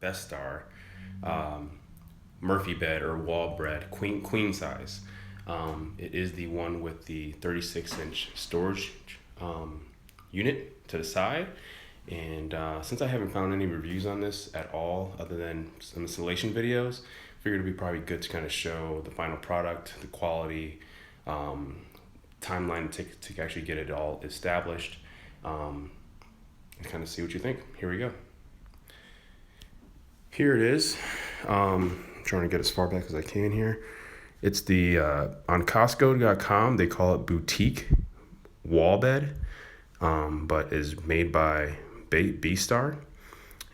Bestar Murphy bed or wall bed, queen size. It is the one with the 36-inch storage unit to the side. And since I haven't found any reviews on this at all, other than some installation videos, figured it'd be probably good to kind of show the final product, the quality, timeline to actually get it all established, and kind of see what you think. Here we go. Here it is. Trying to get as far back as I can here. It's the on Costco.com. They call it boutique wall bed, but is made by Bestar,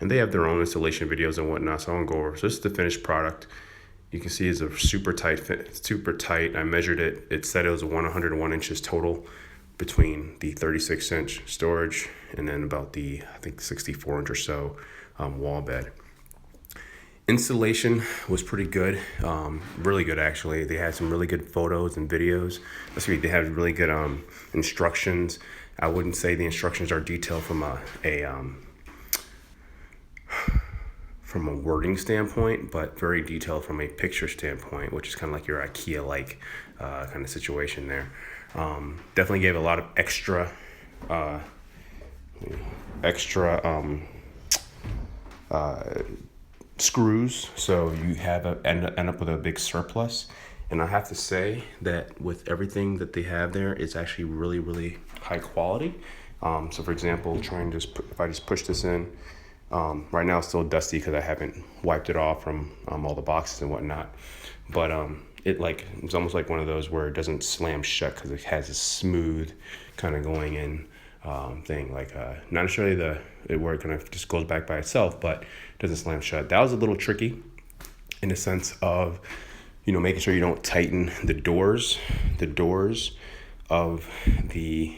and they have their own installation videos and whatnot. So I won't go over. So this is the finished product. You can see it's a super tight fit. It's super tight. I measured it. It said it was 101 inches total between the 36-inch storage and then about the, I think, 64-inch or so wall bed. Installation was pretty good, really good actually. They had some really good photos and videos. They had really good instructions. I wouldn't say the instructions are detailed from a wording standpoint, but very detailed from a picture standpoint, which is kind of like your IKEA-like kind of situation there. Definitely gave a lot of extra screws, so you end up with a big surplus. And I have to say that with everything that they have there, it's actually really, really high quality. So for example, if I just push this in, right now it's still dusty because I haven't wiped it off from all the boxes and whatnot. But it's almost like one of those where it doesn't slam shut because it has a smooth kind of going in thing, like not necessarily where it kind of just goes back by itself, but doesn't slam shut. That was a little tricky in the sense of, making sure you don't tighten the doors of the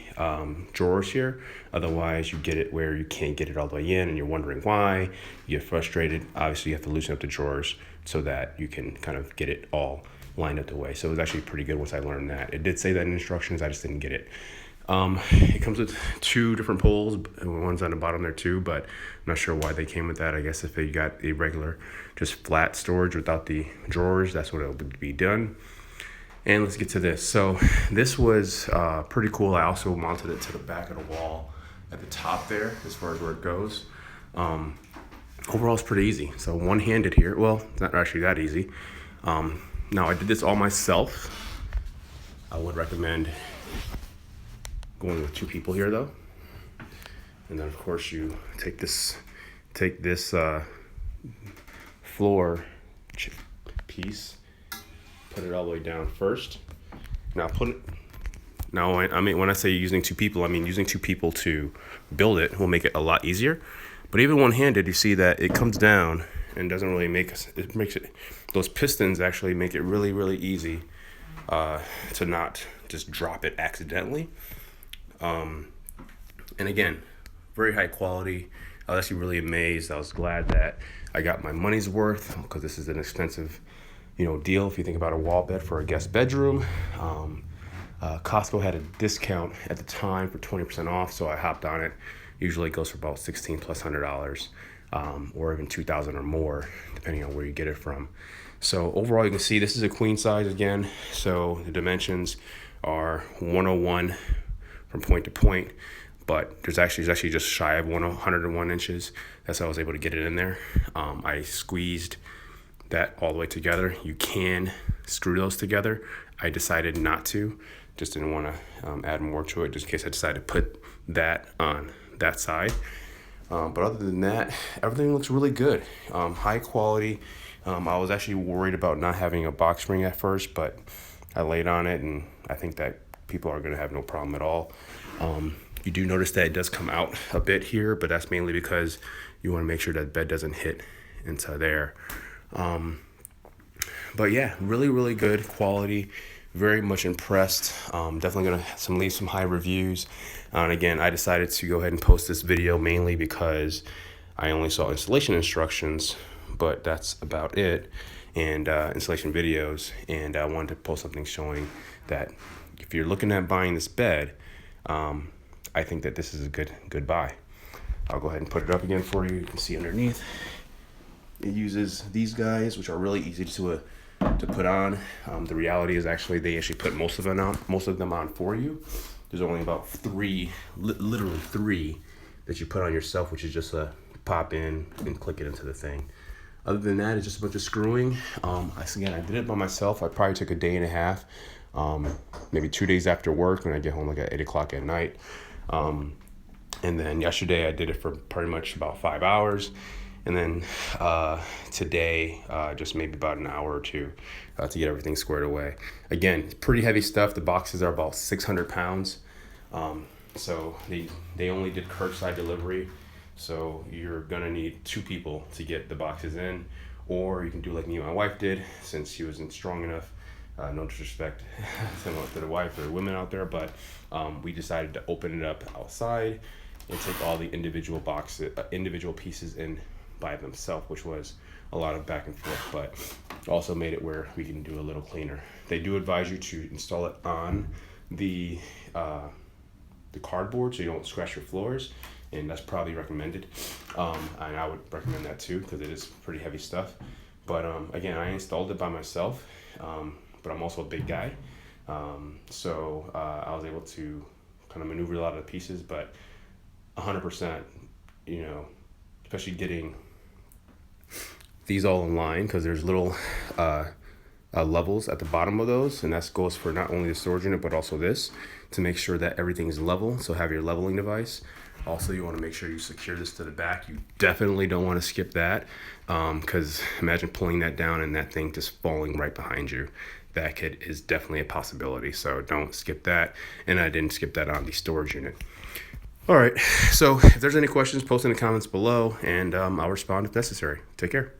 drawers here. Otherwise you get it where you can't get it all the way in and you're wondering why. You get frustrated. Obviously you have to loosen up the drawers so that you can kind of get it all lined up the way. So it was actually pretty good once I learned that. It did say that in instructions, I just didn't get it. It comes with two different poles, one's on the bottom there too, but I'm not sure why they came with that. I guess if they got a regular, just flat storage without the drawers, that's what it would be done. And let's get to this. So this was pretty cool. I also mounted it to the back of the wall at the top there, as far as where it goes. Overall, it's pretty easy. So one-handed here. Well, it's not actually that easy. Now, I did this all myself. I would recommend going with two people here, though. And then, of course, you take this floor piece, put it all the way down first. Now I mean, when I say using two people, I mean using two people to build it will make it a lot easier. But even one-handed, you see that it comes down and doesn't really those pistons actually make it really, really easy to not just drop it accidentally. And again, very high quality. I was actually really amazed. I was glad that I got my money's worth because this is an expensive, deal if you think about a wall bed for a guest bedroom. Costco had a discount at the time for 20% off, so I hopped on it. Usually it goes for about $1,600 plus, or even $2,000 or more, depending on where you get it from. So overall, you can see this is a queen size again. So the dimensions are 101 from point to point, but it's actually just shy of 101 inches. That's how I was able to get it in there. I squeezed that all the way together. You can screw those together. I decided not to. Just didn't want to add more to it, just in case I decided to put that on that side. But other than that, everything looks really good. High quality. I was actually worried about not having a box spring at first, but I laid on it, and I think that people are going to have no problem at all. You do notice that it does come out a bit here, but that's mainly because you want to make sure that bed doesn't hit into there. But yeah, really, really good quality. Very much impressed. Definitely going to leave some high reviews. And again, I decided to go ahead and post this video mainly because I only saw installation instructions, but that's about it, and installation videos. And I wanted to post something showing that if you're looking at buying this bed, I think that this is a good buy. I'll go ahead and put it up again for you. You can see underneath. it uses these guys, which are really easy to put on. The reality is actually they actually put most of them on for you. There's only about literally three that you put on yourself, which is just a pop in and click it into the thing. Other than that, it's just a bunch of screwing. Again, I did it by myself. I probably took a day and a half, maybe 2 days after work when I get home like at 8 o'clock at night. And then yesterday I did it for pretty much about 5 hours. And then today, just maybe about an hour or two to get everything squared away. Again, pretty heavy stuff. The boxes are about 600 pounds. So they only did curbside delivery. So you're gonna need 2 people to get the boxes in, or you can do like me and my wife did, since she wasn't strong enough. No disrespect to the wife or women out there, but we decided to open it up outside and take all the individual pieces in by themselves, which was a lot of back and forth, but also made it where we can do a little cleaner. They do advise you to install it on the cardboard so you don't scratch your floors, and that's probably recommended. And I would recommend that too, because it is pretty heavy stuff. But again, I installed it by myself, but I'm also a big guy, so I was able to kind of maneuver a lot of the pieces. But 100%, especially getting these all in line, because there's little levels at the bottom of those, and that goes for not only the storage unit but also this, to make sure that everything is level. So have your leveling device. Also, you want to make sure you secure this to the back. You definitely don't want to skip that, because imagine pulling that down and that thing just falling right behind you. That is definitely a possibility, so don't skip that. And I didn't skip that on the storage unit. All right, so if there's any questions, post in the comments below, and I'll respond if necessary. Take care.